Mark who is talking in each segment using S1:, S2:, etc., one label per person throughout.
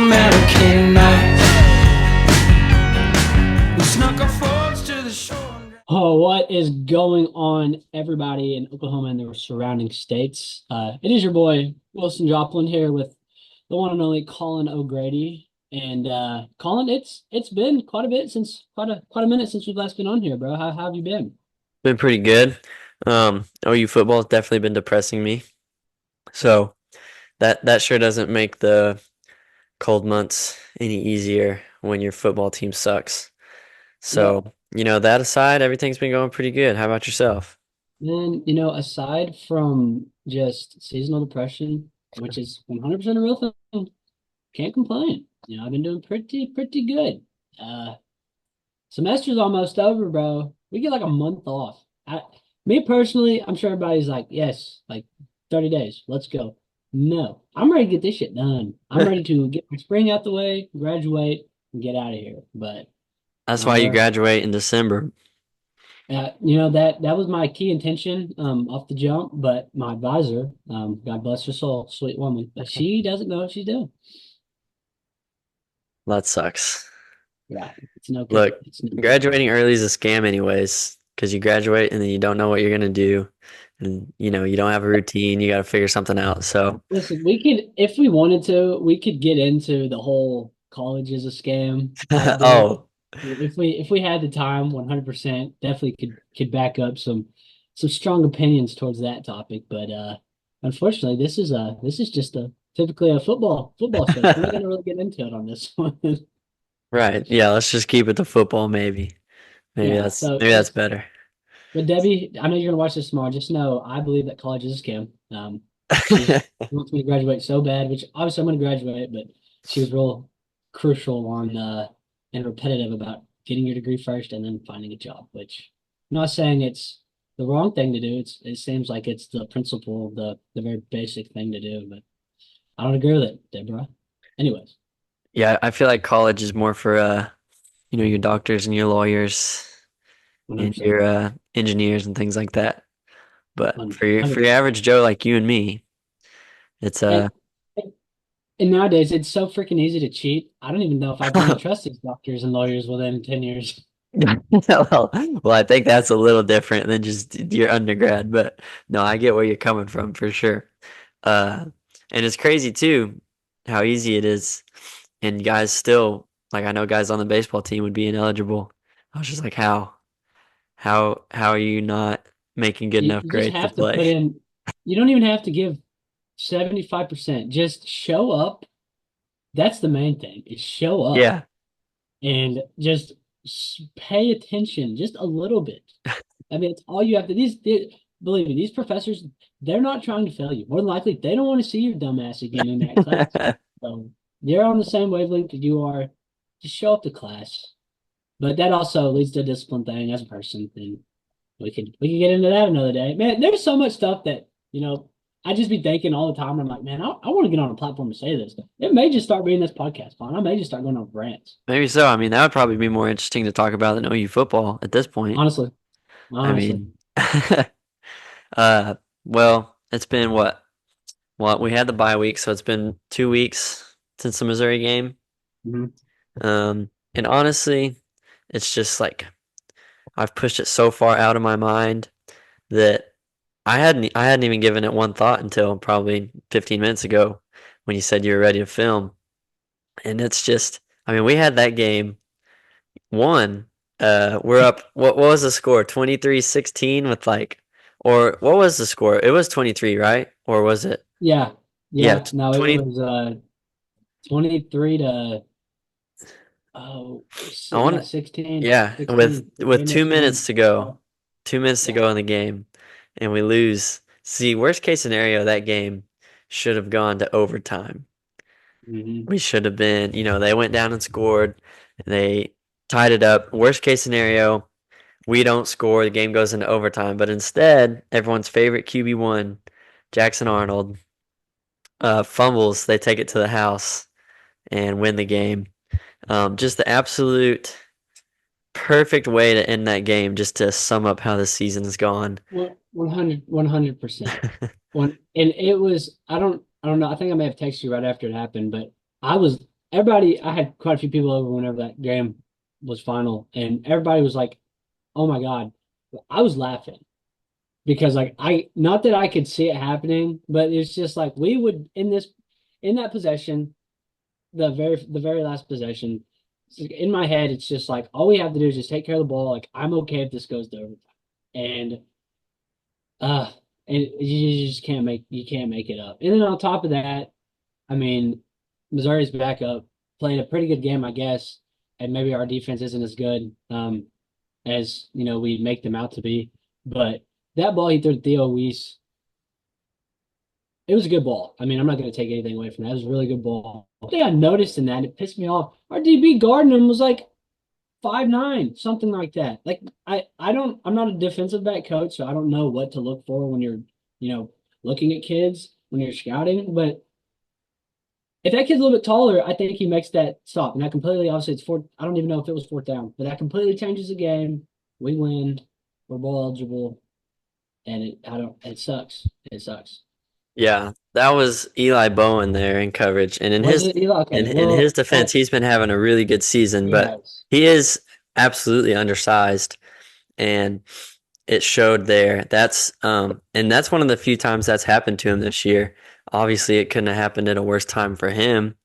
S1: American nights. We snuck our forts to the shore.
S2: Oh, what is going on, everybody in Oklahoma and the surrounding states? It is your boy Wilson Joplin here with the one and only Colin O'Grady. And Colin, it's been quite a bit since quite a minute since we've last been on here, bro. How have you been?
S3: Been pretty good. OU football has definitely been depressing me. So that sure doesn't make the cold months any easier when your football team sucks.
S2: Yeah.
S3: So, that aside, everything's been going pretty good. How about yourself?
S2: And aside from just seasonal depression, which is 100% a real thing, can't complain. I've been doing pretty good. Uh, Semester's almost over, bro. We get like a month off. Me personally, I'm sure everybody's like, yes, like 30 days, let's go. No, I'm ready to get this shit done. I'm ready to get my spring out the way, graduate, and get out of here. But
S3: That's
S2: no,
S3: why you
S2: bro.
S3: graduate in December.
S2: That was my key intention off the jump, but my advisor, God bless her soul, sweet woman, but she doesn't know what she's doing.
S3: That sucks.
S2: Yeah, it's no good.
S3: Look,
S2: It's no good.
S3: graduating early is a scam anyways, because you graduate and then you don't know what you're gonna do. And you don't have a routine, you gotta figure something out. So,
S2: Listen, we could, if we wanted to, we could get into the whole college is a scam type deal.
S3: oh,
S2: If we had the time, 100%, definitely could back up some strong opinions towards that topic. But unfortunately, this is just a typically a football show. So we're not gonna really get into it on this one.
S3: right. Yeah, let's just keep it to football maybe. Maybe
S2: Yeah.
S3: that's
S2: So
S3: maybe that's
S2: just,
S3: better.
S2: but Debbie, I know you're gonna watch this tomorrow. Just know I believe that college is a scam. She wants me to graduate so bad, which obviously I'm gonna graduate, but she was real crucial on and repetitive about getting your degree first and then finding a job, which I'm not saying it's the wrong thing to do. It seems like it's the principle, the very basic thing to do, but I don't agree with it, Deborah. Anyways,
S3: Yeah, I feel like college is more for your doctors and your lawyers and
S2: 100%.
S3: your engineers and things like that. But for your
S2: 100%.
S3: average Joe like you and me, it's
S2: And, and nowadays it's so freaking easy to cheat. I don't even know if I'd want to trust these doctors and lawyers within 10 years.
S3: well, I think that's a little different than just your undergrad, but no, I get where you're coming from for sure. Uh, and it's crazy too how easy it is, and guys still like I know guys on the baseball team would be ineligible. I was just like, how are you not making good
S2: You,
S3: enough
S2: you just
S3: grades to
S2: have to
S3: play?
S2: put in, you don't even have to give 75%. Just show up. That's the main thing is show up
S3: Yeah,
S2: and just pay attention just a little bit. I mean, it's all you have to, believe me, these professors, they're not trying to fail you. More than likely, they don't want to see your dumb ass again in that class. So they're on the same wavelength that you are. Just show up to class. But that also leads to a discipline thing as a person. And we could get into that another day. Man, there's so much stuff that, I just be thinking all the time. I'm like, man, I want to get on a platform to say this. It may just start being this podcast, Fine. I may just start going on rants.
S3: maybe so. I mean, that would probably be more interesting to talk about than OU football at this point.
S2: Honestly,
S3: I
S2: honestly.
S3: mean, uh, well, it's been what? Well, we had the bye week, so it's been 2 weeks since the Missouri game.
S2: Mhm.
S3: And honestly, it's just like I've pushed it so far out of my mind that I hadn't even given it one thought until probably 15 minutes ago when you said you were ready to film. And it's just, I mean, we had that game won. We're up. What was the score? 23-16 with like, or what was the score? It was 23, right? Or was it?
S2: Yeah,
S3: Yeah,
S2: yeah. No, it
S3: 20.
S2: was 23 to
S3: I
S2: yeah,
S3: want.
S2: 16,
S3: Yeah, with
S2: 16.
S3: with
S2: Ended up
S3: 2 minutes to go, 2 minutes to
S2: yeah.
S3: go in the game, and we lose. See, worst case scenario, that game should have gone to overtime.
S2: Hmm.
S3: We should have been, they went down and scored. They tied it up. Worst case scenario, we don't score. The game goes into overtime. But instead, everyone's favorite QB1, Jackson Arnold, fumbles. They take it to the house and win the game. Just the absolute perfect way to end that game, just to sum up how the season's gone.
S2: 100%. And it was, I don't know. I think I may have texted you right after it happened, but I was everybody, I had quite a few people over whenever that game was final, and everybody was like, "Oh my God." I was laughing because like not that I could see it happening, but it's just like we would in that possession, the very last possession, in my head, it's just like all we have to do is just take care of the ball. Like I'm okay if this goes to overtime. And uh and you just can't make it up. And then on top of that, I mean, Missouri's backup played a pretty good game, I guess, and maybe our defense isn't as good as we make them out to be. But that ball he threw to Theo Weiss, it was a good ball. I mean, I'm not going to take anything away from that. It was a really good ball. I think I noticed in that it pissed me off. Our DB guarding him was like 5'9", something like that. Like I'm not a defensive back coach, so I don't know what to look for when you're looking at kids when you're scouting. But if that kid's a little bit taller, I think he makes that stop. And that completely, obviously, it's fourth. I don't even know if it was fourth down, but that completely changes the game. We win. We're bowl eligible, and it sucks. It sucks.
S3: Yeah, that was Eli Bowen there in coverage, and
S2: Was it Eli? Okay,
S3: in his
S2: well,
S3: defense, he's been having a really good season,
S2: he
S3: but
S2: has.
S3: he is absolutely undersized, and it showed there. And that's one of the few times that's happened to him this year. Obviously, it couldn't have happened at a worse time for him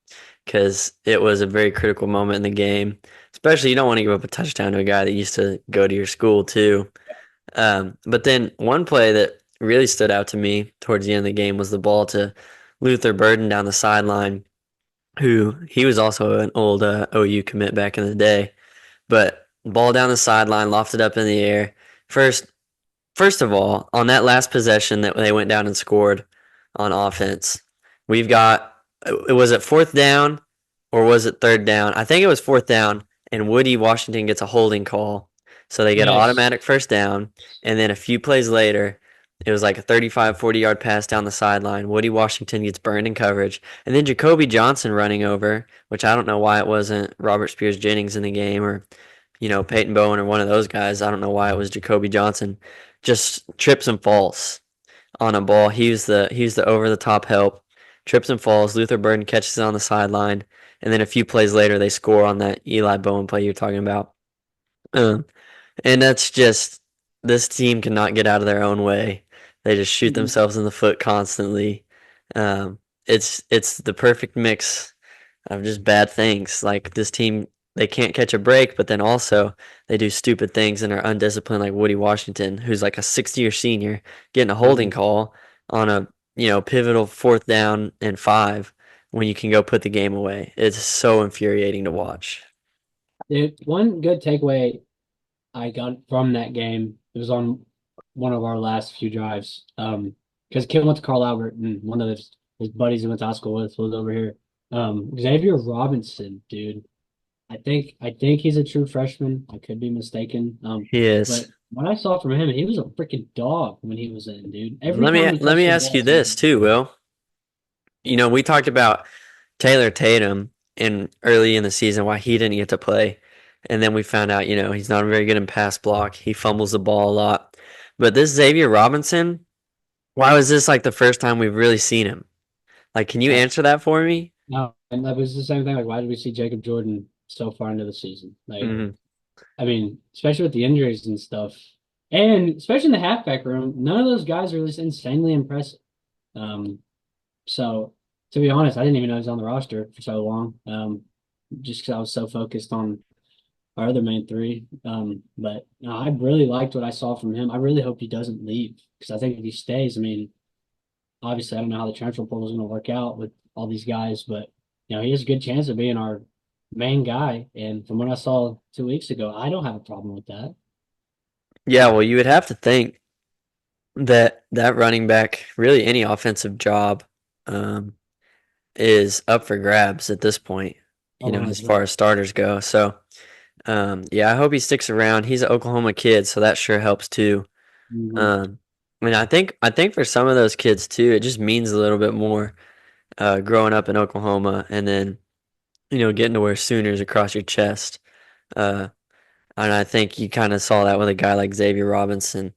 S3: because it was a very critical moment in the game. Especially, you don't want to give up a touchdown to a guy that used to go to your school too. But then one play that really stood out to me towards the end of the game was the ball to Luther Burden down the sideline, who he was also an old OU commit back in the day. But ball down the sideline, lofted up in the air. First of all, on that last possession that they went down and scored on offense, we've got, was it fourth down or was it third down? I think it was fourth down, and Woody Washington gets a holding call. So they get an
S2: Yes.
S3: automatic first down, and then a few plays later, it was like a 35, 40-yard pass down the sideline. Woody Washington gets burned in coverage, and then Jacoby Johnson running over, which I don't know why it wasn't Robert Spears Jennings in the game or Peyton Bowen or one of those guys. I don't know why it was Jacoby Johnson. Just trips and falls on a ball. He was the over the top help. Trips and falls. Luther Burden catches it on the sideline, and then a few plays later they score on that Eli Bowen play you're talking about. Um, and that's just this team cannot get out of their own way. They just shoot
S2: Mhm.
S3: themselves in the foot constantly. Um, it's the perfect mix of just bad things. Like this team, they can't catch a break, but then also they do stupid things and are undisciplined, like Woody Washington, who's like a 60-year senior, getting a holding
S2: Mhm.
S3: call on a pivotal fourth down and 5 when you can go put the game away. It's so infuriating to watch.
S2: One good takeaway I got from that game, it was on one of our last few drives. Because kid went to Carl Albert and one of his buddies he went to high school with was over here. Xavier Robinson, dude. I think he's a true freshman. I could be mistaken.
S3: He is.
S2: But what I saw from him, he was a freaking dog when he was in, dude. Every
S3: Let me
S2: time he
S3: let
S2: touched
S3: me
S2: the
S3: ask you
S2: ball, he
S3: this too, Will. We talked about Taylor Tatum in early in the season why he didn't get to play. And then we found out, he's not very good in pass block. He fumbles the ball a lot. But this Xavier Robinson, why was this like the first time we've really seen him? Like, can you
S2: uh,
S3: answer that for me?
S2: no, and that was the same thing. Like, why did we see Jacob Jordan so far into the season? Like,
S3: Hmm.
S2: I mean, especially with the injuries and stuff, and especially in the halfback room, none of those guys are just insanely impressive. Um, so to be honest, I didn't even know he was on the roster for so long. Just because I was so focused on our other main three. But no, I really liked what I saw from him. I really hope he doesn't leave because I think if he stays, I mean, obviously I don't know how the transfer portal is going to work out with all these guys, but he has a good chance of being our main guy. And from what I saw 2 weeks ago, I don't have a problem with that.
S3: Yeah, well, you would have to think that running back, really any offensive job, um, is up for grabs at this point,
S2: Oh,
S3: as far
S2: 100%.
S3: as starters go. So, yeah, I hope he sticks around. He's an Oklahoma kid, so that sure helps too.
S2: Hmm.
S3: Um, and I think for some of those kids too, it just means a little bit more growing up in Oklahoma and then getting to wear Sooners across your chest. Uh, and I think you kind of saw that with a guy like Xavier Robinson.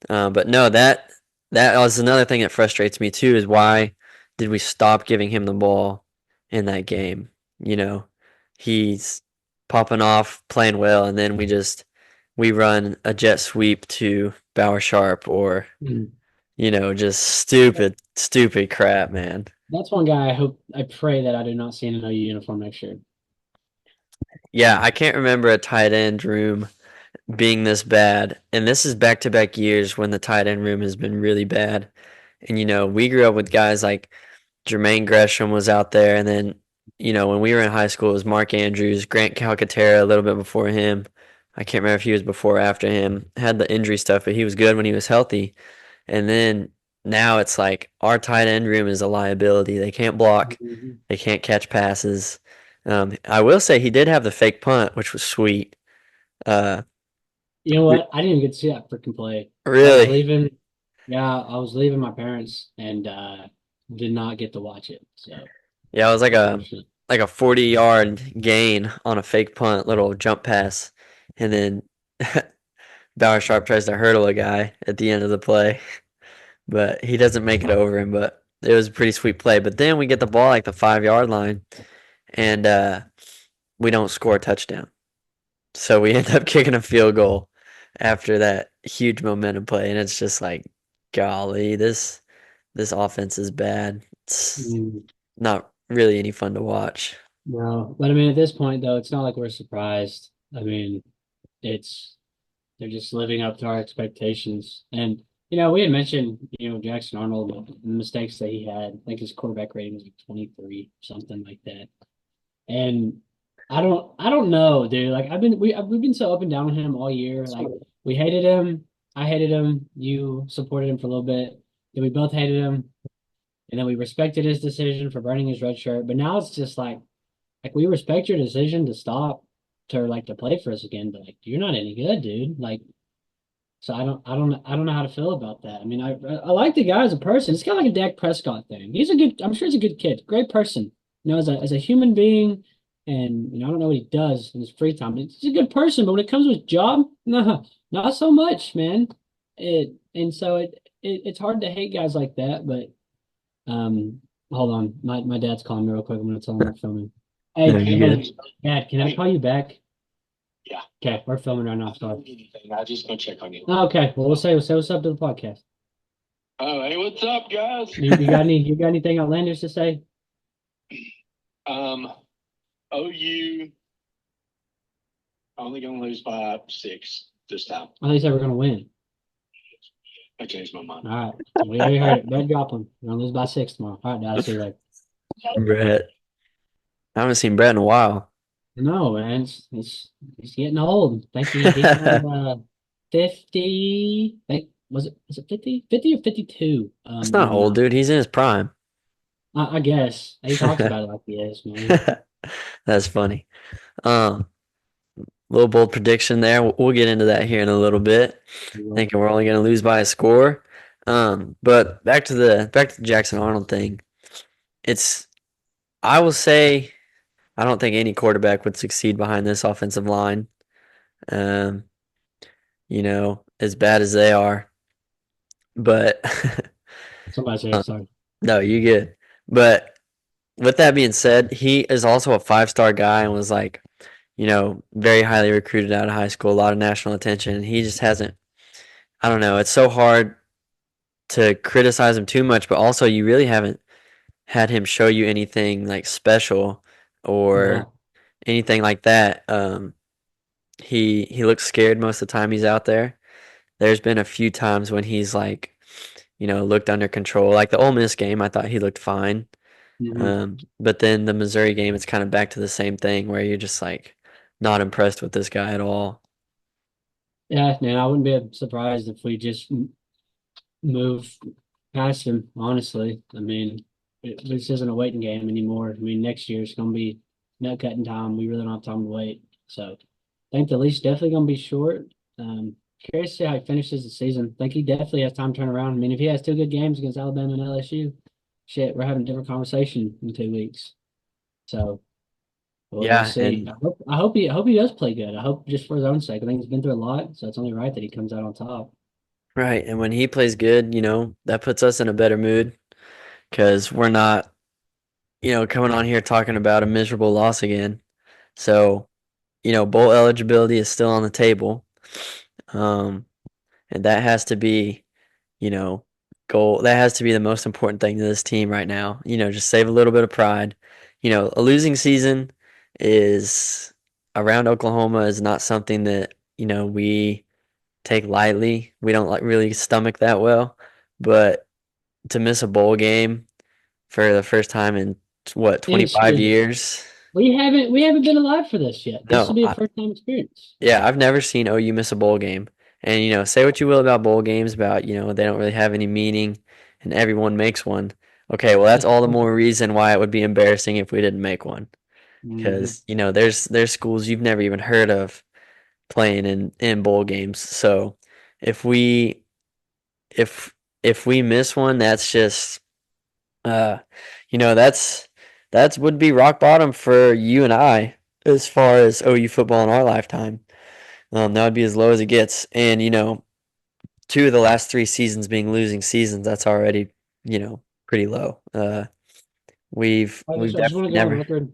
S3: But no, that was another thing that frustrates me too is why did we stop giving him the ball in that game? you know, he's popping off, playing well, and then we run a jet sweep to Bauer Sharp or,
S2: Mm.
S3: just stupid crap, man.
S2: That's one guy I pray that I do not see in an OU uniform next year.
S3: Yeah, I can't remember a tight end room being this bad. And this is back to back years when the tight end room has been really bad. And we grew up with guys like Jermaine Gresham was out there, and then when we were in high school, it was Mark Andrews, Grant Calcaterra a little bit before him. I can't remember if he was before or after him. Had the injury stuff, but he was good when he was healthy. And then now it's like our tight end room is a liability. They can't block,
S2: Mhm.
S3: they can't catch passes. I will say he did have the fake punt, which was sweet. Uh,
S2: You know
S3: re-
S2: what? I didn't even get to see that freaking play. I was
S3: really,
S2: leaving. Yeah, I was leaving my parents and did not get to watch it. So
S3: yeah, it was
S2: unfortunate.
S3: like a 40-yard gain on a fake punt, little jump pass, and then Bauer Sharp tries to hurdle a guy at the end of the play, but he doesn't make it over him. But it was a pretty sweet play. But then we get the ball like the 5-yard line, and we don't score a touchdown. So we end up kicking a field goal after that huge momentum play, and it's just like, golly, this offense is bad. It's
S2: Mm,
S3: not really any fun to watch.
S2: no, but I mean, at this point though, it's not like we're surprised. I mean, it's they're just living up to our expectations. And we had mentioned Jackson Arnold and the mistakes that he had. I think his quarterback rating was like 23, something like that. And I don't know, dude. Like we've been so up and down on him all year. Like we hated him. I hated him. You supported him for a little bit. Then we both hated him. And then we respected his decision for burning his red shirt. But now it's just like we respect your decision to stop to play for us again, but like you're not any good, dude. Like so I don't know how to feel about that. I mean, I like the guy as a person. It's kind of like a Dak Prescott thing. I'm sure he's a good kid, great person. As a human being, and I don't know what he does in his free time. He's a good person, but when it comes to his job, no, not so much, man. It's hard to hate guys like that, but hold on, my dad's calling me real quick. I'm gonna tell him we're filming.
S3: No,
S2: Hey,
S3: you're good.
S2: Dad, can I call you back?
S4: Yeah.
S2: Okay, we're filming right now.
S4: I don't
S2: Sorry.
S4: need anything. I just go check on you.
S2: Oh, okay, well, we'll say what's up to the podcast.
S4: Oh, hey, what's up, guys?
S2: You got anything outlandish to say?
S4: Um, OU only gonna lose by 6 this time.
S2: I thought you said we're gonna win.
S4: I changed my mind.
S2: All right, we already heard it. Brett Joplin. We're gonna lose by 6 tomorrow. All right, Dad, I'll see you later.
S3: Brett. I haven't seen Brett in a while.
S2: No, man, he's getting old. I think he turned 50. Was it 50? 50 or 52?
S3: That's
S2: The
S3: not
S2: other
S3: old,
S2: night.
S3: dude. He's in his prime.
S2: I guess he talks about it like he is, man.
S3: That's funny. Um, Little bold prediction there. We'll get into that here in a little bit. Thinking we're only going to lose by a score. But back to the Jackson Arnold thing. It's I will say I don't think any quarterback would succeed behind this offensive line. Um, as bad as they are. But
S2: Somebody's here.
S3: uh,
S2: Sorry.
S3: no, you good. But with that being said, he is also a 5-star guy and was like, very highly recruited out of high school, a lot of national attention. And he just hasn't. I don't know. It's so hard to criticize him too much, but also you really haven't had him show you anything like special or
S2: No.
S3: anything like that. He looks scared most of the time he's out there. There's been a few times when he's like, looked under control. Like the Ole Miss game, I thought he looked fine.
S2: Hmm.
S3: But then the Missouri game, it's kind of back to the same thing where you're just like not impressed with this guy at all.
S2: Yeah, man, I wouldn't be surprised if we just move past him, honestly. I mean, this isn't a waiting game anymore. I mean, next year it's going to be nut cutting time. We really don't have time to wait. So I think the leash definitely going to be short. Curious to see how he finishes the season. I think he definitely has time to turn around. I mean, if he has two good games against Alabama and LSU, shit, we're having a different conversation in 2 weeks. So we'll
S3: Yeah,
S2: see.
S3: and
S2: I hope he does play good. I hope just for his own sake. I think he's been through a lot, so it's only right that he comes out on top.
S3: right, and when he plays good, that puts us in a better mood because we're not. coming on here talking about a miserable loss again. So, bowl eligibility is still on the table. Um, and that has to be, you know, goal. That has to be the most important thing to this team right now. Just save a little bit of pride. A losing season is around Oklahoma is not something that, we take lightly. We don't like really stomach that well. But to miss a bowl game for the first time in what,
S2: In
S3: 25
S2: history,
S3: years?
S2: we haven't been alive for this yet. This will
S3: No,
S2: be a first time experience.
S3: yeah, I've never seen OU miss a bowl game. And say what you will about bowl games, about they don't really have any meaning, and everyone makes one. Okay, well that's all the more reason why it would be embarrassing if we didn't make one.
S2: Mhm.
S3: Because there's schools you've never even heard of playing in bowl games. So if we if if we miss one, that's just uh that's would be rock bottom for you and I as far as OU football in our lifetime. That would be as low as it gets. And, two of the last three seasons being losing seasons, that's already, pretty low. We've
S2: I just want
S3: definitely
S2: to go on
S3: never.
S2: record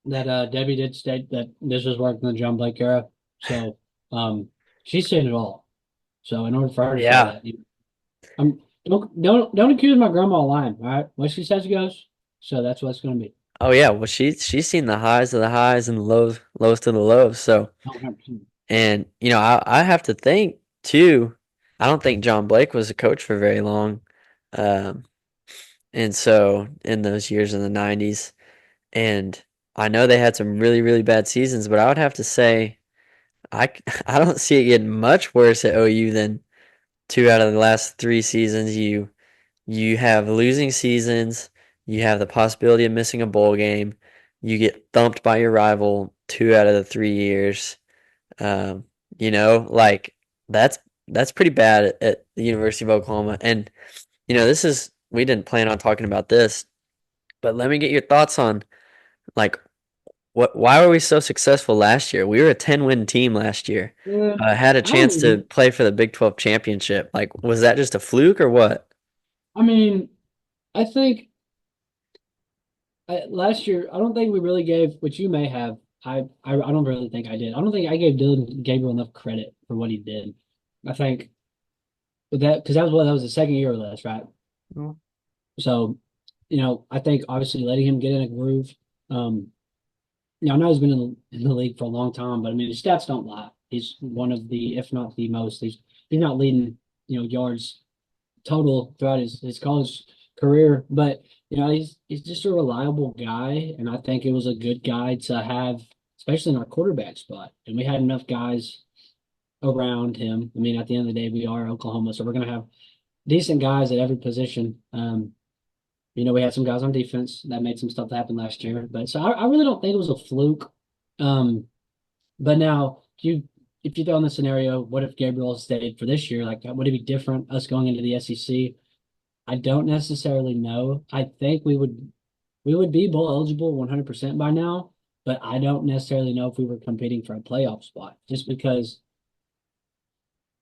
S2: that Debbie did state that this was worked in the John Blake era. So um, she's seen it all. So in order for her to say
S3: Yeah.
S2: that, don't accuse my grandma of lying. All right, what she says goes. So that's what it's going to be.
S3: Oh yeah. Well, she's seen the highs of the highs and the lows to the lows. So,
S2: 100%.
S3: and I have to think too. I don't think John Blake was a coach for very long, um, and so in those years in the '90s, and I know they had some really really bad seasons, but I would have to say I don't see it getting much worse at OU than two out of the last three seasons. You have losing seasons. You have the possibility of missing a bowl game. You get thumped by your rival two out of the 3 years. Um, like that's that's pretty bad at the University of Oklahoma. And this is we didn't plan on talking about this, but let me get your thoughts on like why were we so successful last year? We were a 10-win team last year.
S2: Yeah,
S3: Had a
S2: I don't
S3: chance to
S2: know.
S3: play for the Big 12 championship. Like, was that just a fluke or what?
S2: I mean, I think last year, I don't think we really gave, which you may have. I don't really think I did. I don't think I gave Dylan Gabriel enough credit for what he did. I think with that because that was the second year with us, right?
S3: Mm.
S2: So, I think obviously letting him get in a groove. Um, I know he's been in the league for a long time, but I mean, his stats don't lie. He's one of the, if not the most. He's not leading, yards total throughout his college career, but he's just a reliable guy, and I think it was a good guy to have, especially in our quarterback spot. And we had enough guys around him. I mean, at the end of the day, we are Oklahoma, so we're gonna have decent guys at every position. We had some guys on defense that made some stuff happen last year, but so I really don't think it was a fluke. Um, but now if you throw in the scenario, what if Gabriel stayed for this year? Like, would it be different us going into the SEC? I don't necessarily know. I think we would be bowl eligible 100% by now, but I don't necessarily know if we were competing for a playoff spot just because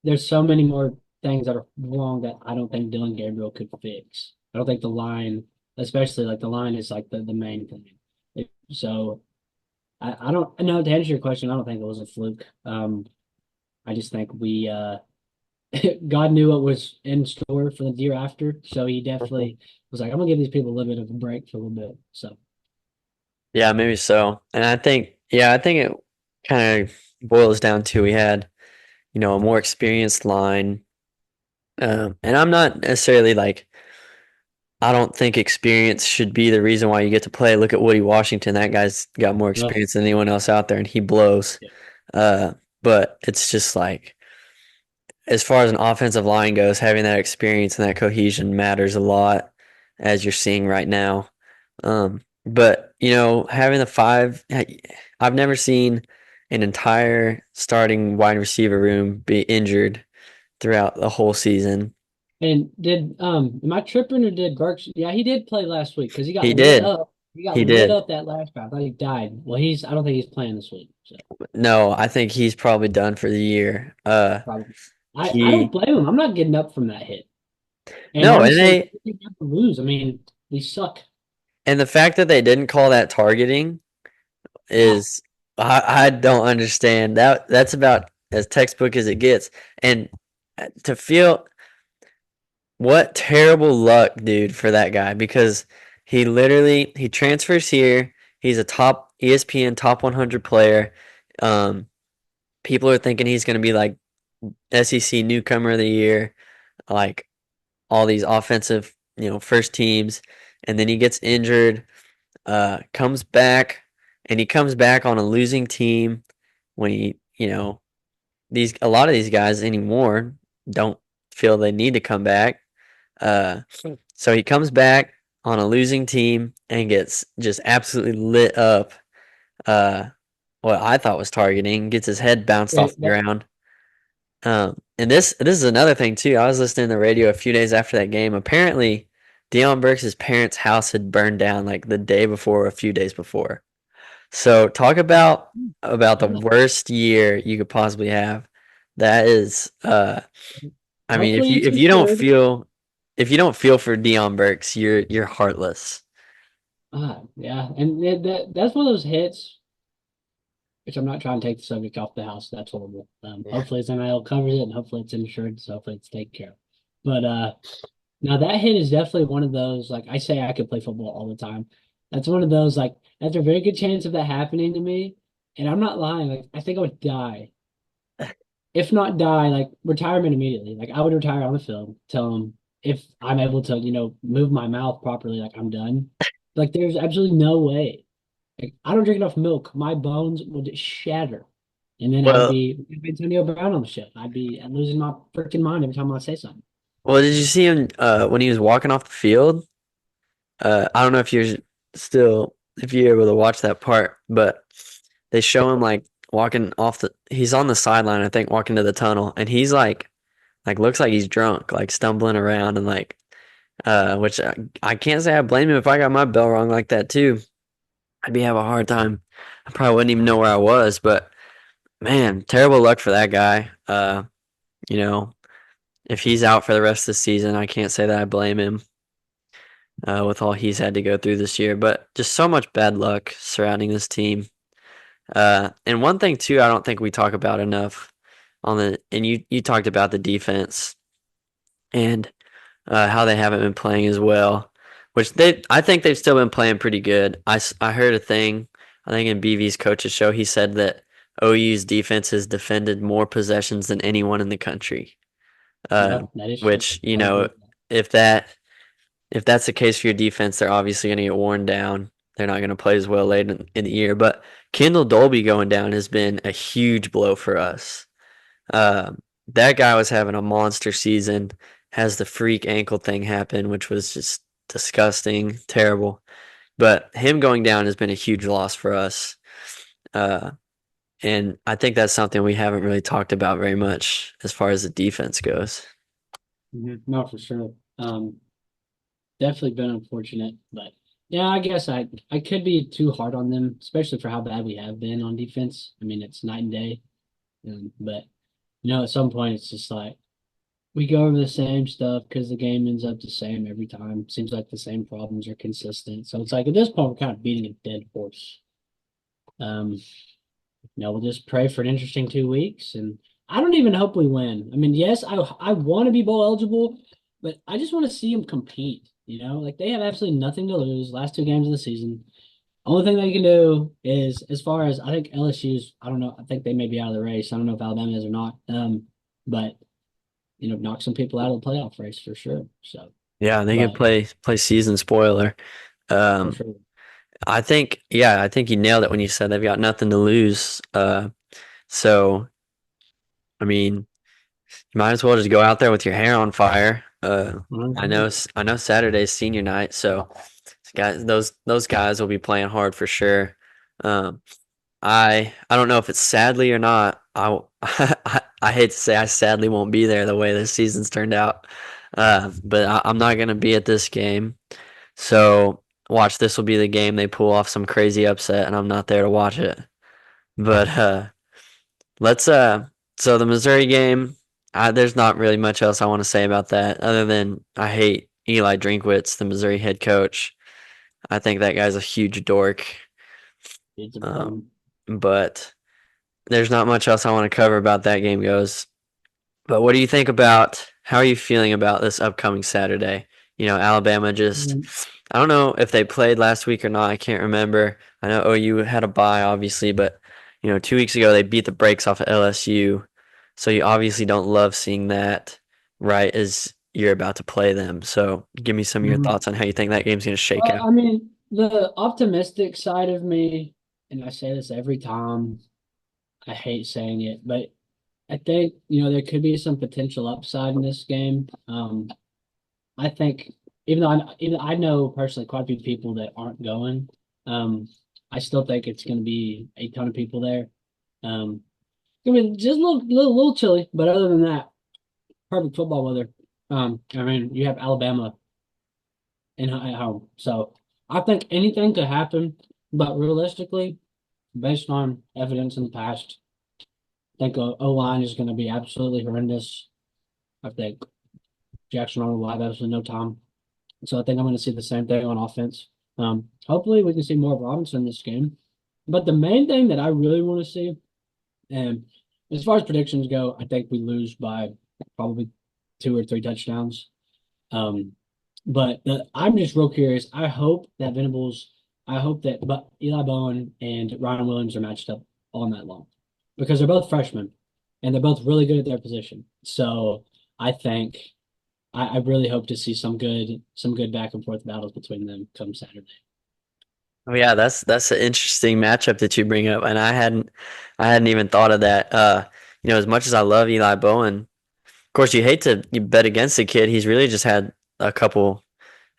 S2: there's so many more things that are wrong that I don't think Dylan Gabriel could fix. I don't think the line, especially like the line is like the main thing. So I don't know, to answer your question, I don't think it was a fluke. I just think we God knew what was in store for the year after. So he definitely was like, I'm gonna give these people a little bit of a break for a little bit. So
S3: Yeah, maybe so. And I think it kind of boils down to we had, a more experienced line. And I'm not necessarily like, I don't think experience should be the reason why you get to play. Look at Woody Washington. That guy's got more
S2: no,
S3: experience than anyone else out there, and he blows.
S2: yeah.
S3: Uh, but it's just like, as far as an offensive line goes, having that experience and that cohesion matters a lot, as you're seeing right now. But having the five, I've never seen an entire starting wide receiver room be injured throughout the whole season.
S2: And did am I tripping or did Burks? Yeah, he did play last week because he got
S3: He
S2: lit
S3: did.
S2: up. He got
S3: He
S2: lit
S3: did.
S2: up that last drive. I thought he died. Well, I don't think he's playing this week. So
S3: No, I think he's probably done for the year.
S2: probably. I don't
S3: He
S2: blame him. I'm not getting up from that hit. And
S3: no, and
S2: honestly,
S3: they
S2: we have to lose. I mean, we suck.
S3: And the fact that they didn't call that targeting is I don't understand. That's about as textbook as it gets. And to feel what terrible luck, dude, for that guy because he transfers here. He's a top ESPN top 100 player. Um, People are thinking he's going to be like SEC newcomer of the year, like all these offensive, first teams, and then he gets injured, comes back, and he comes back on a losing team when these a lot of these guys anymore don't feel they need to come back. Uh, so he comes back on a losing team and gets just absolutely lit up. Uh, what I thought was targeting, gets his head bounced off the ground. And this is another thing too. I was listening to the radio a few days after that game. Apparently, Deion Burks' parents' house had burned down like the day before, or a few days before. So talk about the worst year you could possibly have. That is, I mean,
S2: Hopefully it's
S3: if you don't
S2: insured.
S3: feel for Deion Burks, you're heartless.
S2: Yeah, and that's one of those hits. Which I'm not trying to take the subject off the house. That's horrible. Hopefully his NIL covers it, and hopefully it's insured, so hopefully it's taken care of. But now that hit is definitely one of those. Like I say, I could play football all the time. That's one of those. Like that's a very good chance of that happening to me, and I'm not lying. Like I think I would die, if not die, like retirement immediately. Like I would retire on the field, tell them if I'm able to, move my mouth properly, like I'm done. Like there's absolutely no way. Like, I don't drink enough milk. My bones would shatter. And then I'd
S3: Well,
S2: be Antonio Brown on the ship. I'd be losing my freaking mind every time I say something.
S3: well, did you see him when he was walking off the field? I don't know if you're able to watch that part, but they show him like walking off he's on the sideline, I think, walking to the tunnel, and he's like looks like he's drunk, like stumbling around and like which I can't say I blame him if I got my bell rung like that too. I'd be having a hard time. I probably wouldn't even know where I was, but man, terrible luck for that guy. You know, if he's out for the rest of the season, I can't say that I blame him with all he's had to go through this year. But just so much bad luck surrounding this team. And one thing too, I don't think we talk about enough and you talked about the defense and how they haven't been playing as well, which I think they've still been playing pretty good. I heard a thing, I think in BV's coach's show, he said that OU's defense has defended more possessions than anyone in the country.
S2: Yeah, that is true.
S3: Which,
S2: I agree with that.
S3: if that if that's the case for your defense, they're obviously going to get worn down. They're not going to play as well late in the year. But Kendall Dolby going down has been a huge blow for us. That guy was having a monster season, has the freak ankle thing happen, which was just disgusting, terrible. But him going down has been a huge loss for us. And I think that's something we haven't really talked about very much as far as the defense goes.
S2: No, for sure. Definitely been unfortunate, but yeah, I guess I could be too hard on them, especially for how bad we have been on defense. I mean, it's night and day. But at some point it's just like we go over the same stuff because the game ends up the same every time. Seems like the same problems are consistent. So it's like at this point we're kind of beating a dead horse. Um, we'll just pray for an interesting 2 weeks, and I don't even hope we win. I mean, yes, I want to be bowl eligible, but I just want to see them compete. Like they have absolutely nothing to lose. Last 2 games of the season. Only thing they can do is, as far as I think LSU's, I don't know. I think they may be out of the race. I don't know if Alabama is or not. But knock some people out of the playoff race for sure. So
S3: Yeah, they could
S2: but
S3: play season spoiler.
S2: for
S3: Um,
S2: sure.
S3: I think you nailed it when you said they've got nothing to lose. So I mean, you might as well just go out there with your hair on fire. I know Saturday's senior night, so those guys will be playing hard for sure. Um, I don't know if it's sadly or not. I hate to say I sadly won't be there the way this season's turned out. But I'm not gonna be at this game. So watch, this will be the game they pull off some crazy upset, and I'm not there to watch it. But let's so the Missouri game. There's not really much else I want to say about that other than I hate Eli Drinkwitz, the Missouri head coach. I think that guy's a huge dork.
S2: It's a
S3: Um,
S2: bum.
S3: but there's not much else I want to cover about that game goes. But what do you think about how are you feeling about this upcoming Saturday? Alabama just
S2: Mm,
S3: I don't know if they played last week or not. I can't remember. I know OU had a bye obviously, but 2 weeks ago they beat the brakes off of LSU. So you obviously don't love seeing that right as you're about to play them. So give me some of your
S2: mm.
S3: thoughts on how you think that game's going to shake
S2: Well,
S3: out.
S2: I mean, the optimistic side of me, and I say this every time, I hate saying it, but I think, there could be some potential upside in this game. I think even though I know personally quite a few people that aren't going, um, I still think it's going to be a ton of people there. I mean, just a little chilly, but other than that, perfect football weather. I mean, you have Alabama at home, so I think anything could happen. But realistically, based on evidence in the past, I think O line is going to be absolutely horrendous. I think Jackson Arnold will have absolutely no time. So I think I'm going to see the same thing on offense. Hopefully we can see more of Robinson this game. But the main thing that I really want to see, and as far as predictions go, I think we lose by probably 2 or 3 touchdowns. Um, I'm just real curious. I hope that but Eli Bowen and Ryan Williams are matched up all night long because they're both freshmen and they're both really good at their position. So I think I really hope to see some good back and forth battles between them come Saturday.
S3: Oh yeah, that's an interesting matchup that you bring up, and I hadn't even thought of that. As much as I love Eli Bowen, of course you bet against the kid. He's really just had a couple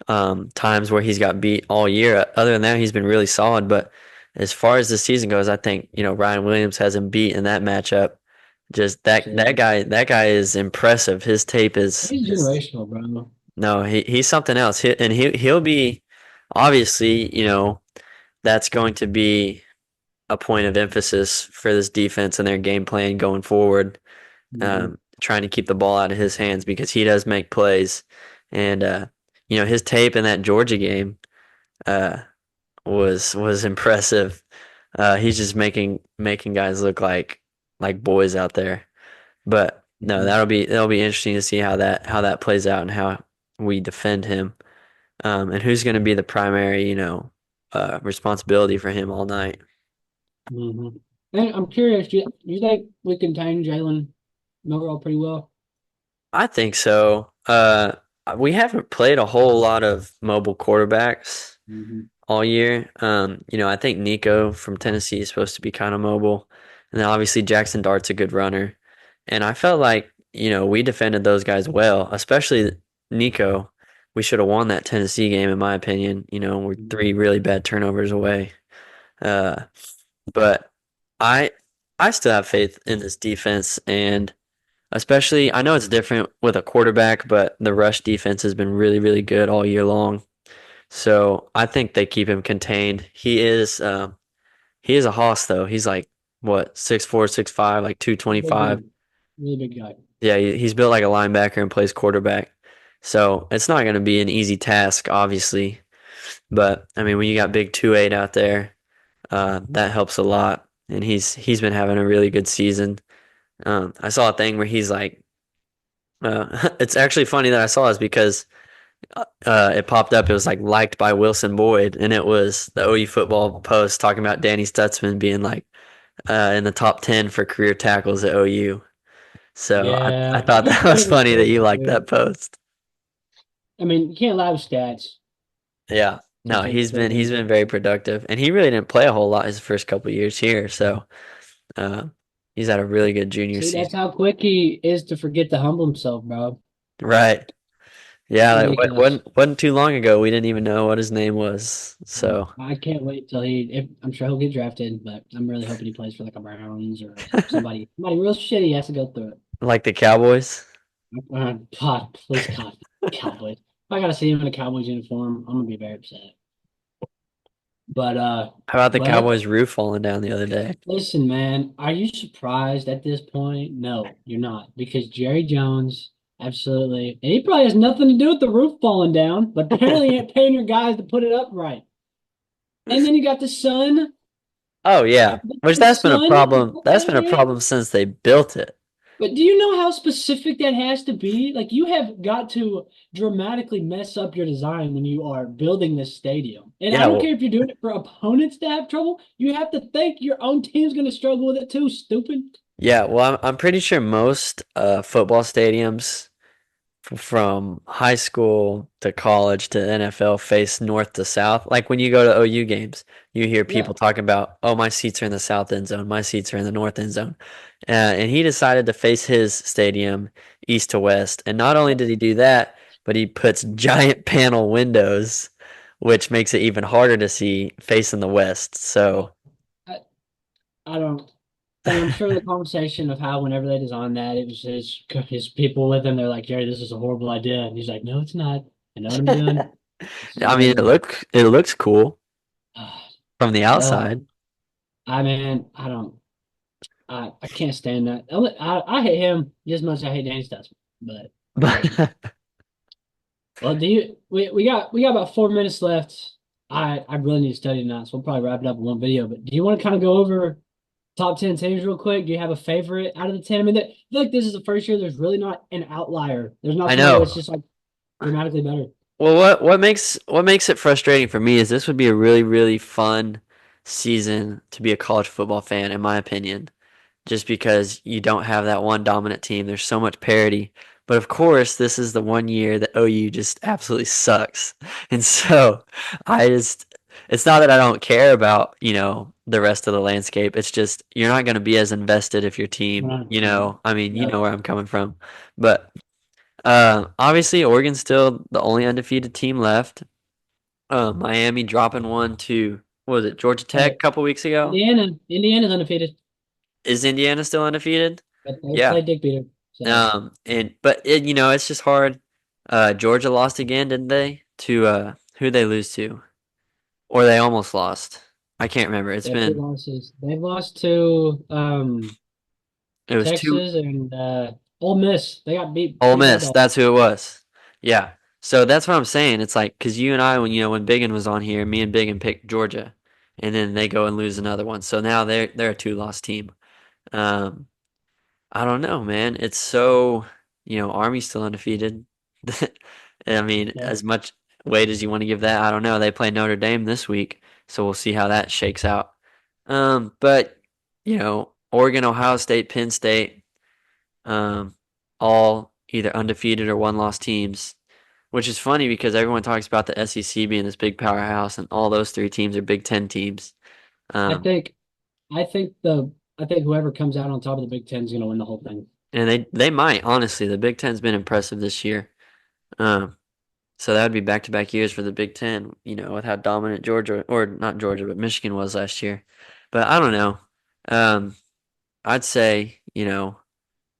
S3: times where he's got beat all year. Other than that, he's been really solid. But as far as the season goes, I think Ryan Williams has him beat in that matchup. Just
S2: So
S3: that guy is impressive. His tape
S2: he's
S3: is
S2: generational, bro.
S3: no, he's something else. He'll be obviously that's going to be a point of emphasis for this defense and their game plan going forward.
S2: Mhm.
S3: Trying to keep the ball out of his hands because he does make plays, and his tape in that Georgia game uh, was impressive. He's just making guys look like boys out there. But no,
S2: Mhm.
S3: that'll be interesting to see how that plays out and how we defend him, and who's going to be the primary responsibility for him all night.
S2: Mhm. And I'm curious, do you think we contain Jalen Milroe pretty well?
S3: I think so. We haven't played a whole lot of mobile quarterbacks
S2: Hmm.
S3: all year. I think Nico from Tennessee is supposed to be kind of mobile, and then obviously Jackson Dart's a good runner. And I felt like we defended those guys well, especially Nico. We should have won that Tennessee game, in my opinion. We're three really bad turnovers away. Uh, but I I still have faith in this defense, and especially I know it's different with a quarterback, but the rush defense has been really, really good all year long. So I think they keep him contained. He is a hoss though. He's like what 6'4", 6'5", like
S2: Big
S3: 225.
S2: dude, really big guy.
S3: Yeah, he's built like a linebacker and plays quarterback. So it's not going to be an easy task, obviously. But I mean, when you got big 2'8" out there, that helps a lot. And he's been having a really good season. I saw a thing where he's like, it's actually funny that I saw this because it popped up. It was like liked by Wilson Boyd, and it was the OU football post talking about Danny Stutzman being like in the top 10 for career tackles at OU. So I
S2: Yeah,
S3: thought
S2: he's
S3: that was
S2: very
S3: funny that you
S2: explosive
S3: liked
S2: too.
S3: that post.
S2: I mean, you can't lie with stats.
S3: Yeah. No,
S2: Just
S3: he's
S2: explosive.
S3: been very productive, and he really didn't play a whole lot his first couple years here. So uh, he's had a really good junior
S2: See, that's
S3: season.
S2: how quick he is to forget to humble himself, bro.
S3: Right. Yeah. It
S2: Ridiculous.
S3: wasn't too long ago. We didn't even know what his name was. So
S2: I can't wait till I'm sure he'll get drafted, but I'm really hoping he plays for like a Browns or somebody real shitty has to go through it.
S3: like the Cowboys.
S2: God, please, God, Cowboys. If I gotta see him in a Cowboys uniform, I'm gonna be very upset. But
S3: How about the
S2: but
S3: Cowboys roof falling down the other day?
S2: listen, man, are you surprised at this point? No, you're not, because Jerry Jones, absolutely, and he probably has nothing to do with the roof falling down, but apparently he ain't paying your guys to put it up right. And then you got the sun.
S3: Oh yeah, which
S2: The
S3: that's been a
S2: sun.
S3: problem. That's been a
S2: Okay.
S3: problem since they built it.
S2: But do you know how specific that has to be? Like you have got to dramatically mess up your design when you are building this stadium. And I
S3: Yeah,
S2: don't
S3: well,
S2: care if you're doing it for opponents to have trouble. You have to think your own team's going to struggle with it too, stupid.
S3: yeah, well, I'm pretty sure most football stadiums from high school to college to NFL face north to south. Like when you go to OU games, you hear
S2: Yeah.
S3: people talking about, "Oh, my seats are in the south end zone. My seats are in the north end zone." And he decided to face his stadium east to west. And not only did he do that, but he puts giant panel windows, which makes it even harder to see facing the west. So,
S2: I, I don't. And I'm sure the conversation of how whenever they designed that, it was his people with him. They're like, Jerry, this is a horrible idea. And he's like, no, it's not. I know what I'm doing. This is
S3: I mean,
S2: amazing.
S3: it looks cool from the
S2: Oh,
S3: outside.
S2: I mean, I don't. I can't stand that. I hate him just as much as I hate Danny Stutzman. But
S3: But
S2: well, we got about 4 minutes left. I really need to study now, so we'll probably wrap it up in one video. But do you want to kind of go over top 10 teams real quick? Do you have a favorite out of the 10? I mean, I feel like this is the first year there's really not an outlier. There's not
S3: I
S2: somebody that's
S3: know.
S2: just like dramatically better.
S3: Well, what makes it frustrating for me is this would be a really, really fun season to be a college football fan, in my opinion, just because you don't have that one dominant team. There's so much parity. But of course, this is the one year that OU just absolutely sucks. And so it's not that I don't care about, the rest of the landscape. It's just you're not going to be as invested if your team,
S2: 100%.
S3: I mean, you
S2: Yeah.
S3: know where I'm coming from. But obviously, Oregon's still the only undefeated team left. Miami dropping one to, what was it, Georgia Tech a couple weeks ago?
S2: Indiana's undefeated,
S3: Is Indiana still undefeated?
S2: but they
S3: Yeah.
S2: played Dick Peter. So
S3: It's just hard. Georgia lost again, didn't they? To who they lose to? Or they almost lost. I can't remember.
S2: they have two
S3: It
S2: losses. They've lost to
S3: was two.
S2: Texas and Ole Miss. They got beat
S3: Ole
S2: pretty bad
S3: Miss,
S2: by.
S3: that's who it was. Yeah. So that's what I'm saying. It's like because you and I, when Biggin was on here, me and Biggin picked Georgia, and then they go and lose another one. So now they're a two-loss team. Um, I don't know, man. It's so Army's still undefeated. I mean,
S2: Yeah.
S3: as much weight as you want to give that, I don't know. They play Notre Dame this week, so we'll see how that shakes out. But Oregon, Ohio State, Penn State. Um, all either undefeated or one-loss teams, which is funny because everyone talks about the SEC being this big powerhouse, and all those three teams are Big Ten teams.
S2: I
S3: Um,
S2: think I think the I think whoever comes out on top of the Big Ten is going to win the whole thing.
S3: and they might honestly. The Big Ten's been impressive this year. Um, so that would be back-to-back years for the Big Ten. With how dominant Georgia, or not Georgia, but Michigan was last year. But I don't know. Um, I'd say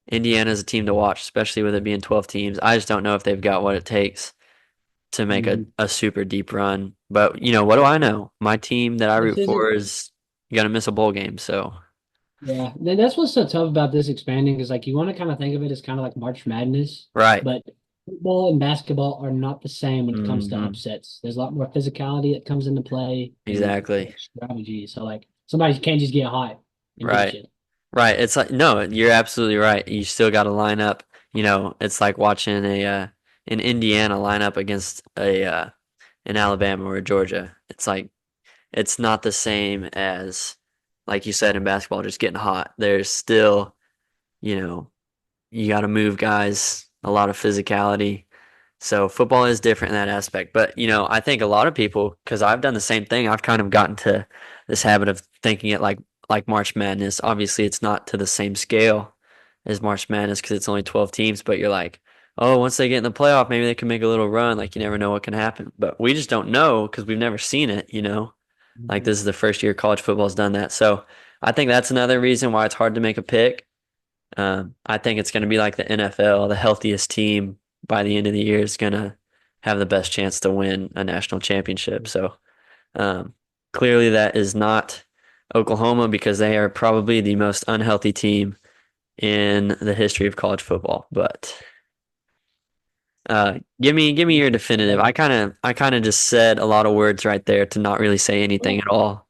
S3: Indiana's a team to watch, especially with it being 12 teams. I just don't know if they've got what it takes to make a,
S2: Mhm.
S3: a super deep run. But what do I know? My team that I
S2: This
S3: root for
S2: isn't.
S3: is gonna miss a bowl game. So
S2: Yeah, that's what's so tough about this expanding is like you want to kind of think of it as kind of like March Madness,
S3: right.
S2: but football and basketball are not the same when it comes to
S3: Hmm.
S2: upsets. There's a lot more physicality that comes into play and
S3: Exactly.
S2: strategy. So like somebody can't just get hot and beat
S3: Right.
S2: you.
S3: Right. It's like no, you're absolutely right. You still got to line up. It's like watching an Indiana line up against an Alabama or a Georgia. It's like it's not the same as like you said in basketball, just getting hot. There's still you know you got to move guys, a lot of physicality. So football is different in that aspect. But, I think a lot of people, because I've done the same thing, I've kind of gotten to this habit of thinking it like March Madness. Obviously, it's not to the same scale as March Madness because it's only 12 teams, but you're like, oh, once they get in the playoff, maybe they can make a little run. Like, you never know what can happen. But we just don't know because we've never seen it. Like,
S2: Mhm.
S3: this is the first year college football's done that. So I think that's another reason why it's hard to make a pick. I think it's going to be like the NFL. The healthiest team by the end of the year is going to have the best chance to win a national championship. So um, clearly, that is not Oklahoma because they are probably the most unhealthy team in the history of college football. But Give me your definitive. I kind of just said a lot of words right there to not really say anything at all.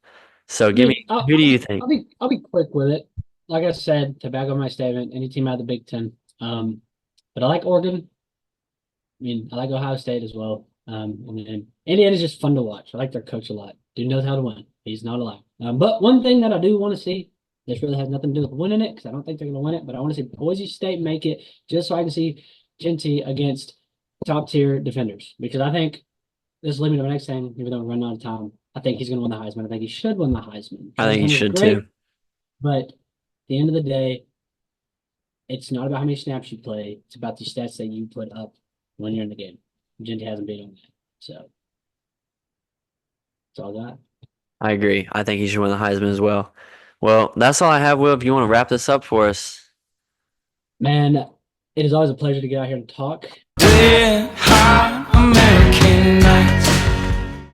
S3: So
S2: I
S3: give
S2: mean,
S3: me, who do you think?
S2: I'll be quick with it. Like I said, to back up my statement, any team out of the Big Ten. But I like Oregon. I mean, I like Ohio State as well. And then Indiana's just fun to watch. I like their coach a lot. Dude knows how to win. He's not allowed. But one thing that I do want to see, this really has nothing to do with winning it because I don't think they're going to win it, but I want to see Boise State make it just so I can see Genty against top tier defenders because I think this is leading to the next thing, even though we're running out of time. I think he's going to win the Heisman. I think he should win the Heisman.
S3: I think he
S2: Henry's
S3: should
S2: great,
S3: too.
S2: but at the end of the day, it's not about how many snaps you play. It's about the stats that you put up when you're in the game. Genty hasn't been on that. So that's all I got.
S3: I agree. I think he should win the Heisman as well. Well, that's all I have, Will. If you want to wrap this up for us.
S2: Man, it is always a pleasure to get out here and talk.
S1: We're